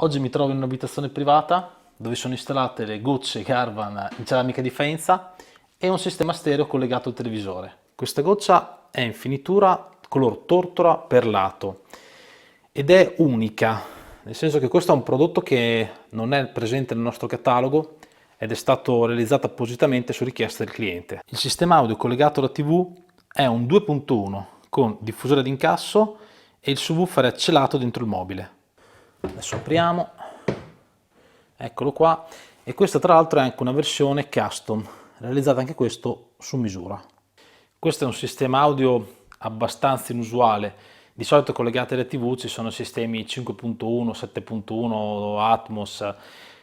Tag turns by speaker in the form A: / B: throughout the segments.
A: Oggi mi trovo in un'abitazione privata dove sono installate le gocce Garvan in ceramica di Faenza e un sistema stereo collegato al televisore. Questa goccia è in finitura color tortora perlato ed è unica, nel senso che questo è un prodotto che non è presente nel nostro catalogo ed è stato realizzato appositamente su richiesta del cliente. Il sistema audio collegato alla TV è un 2.1 con diffusore d'incasso e il subwoofer è celato dentro il mobile. Adesso apriamo, eccolo qua, e questa tra l'altro è anche una versione custom, realizzata anche questo su misura. Questo è un sistema audio abbastanza inusuale, di solito collegati alle TV ci sono sistemi 5.1, 7.1, Atmos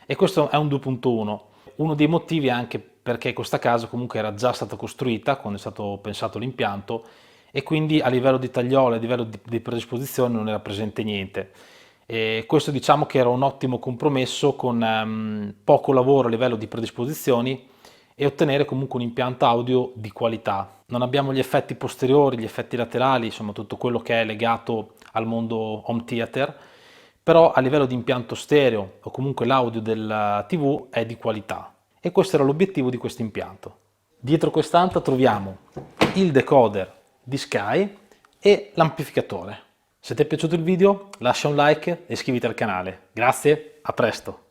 A: e questo è un 2.1. Uno dei motivi è anche perché questa casa comunque era già stata costruita quando è stato pensato l'impianto e quindi a livello di tagliole, a livello di predisposizione non era presente niente. E questo diciamo che era un ottimo compromesso con poco lavoro a livello di predisposizioni e ottenere comunque un impianto audio di qualità. Non abbiamo gli effetti posteriori, gli effetti laterali, insomma tutto quello che è legato al mondo home theater, però a livello di impianto stereo o comunque l'audio della TV è di qualità e questo era l'obiettivo di questo impianto. Dietro quest'anta troviamo il decoder di Sky e l'amplificatore. Se ti è piaciuto il video lascia un like e iscriviti al canale. Grazie, a presto!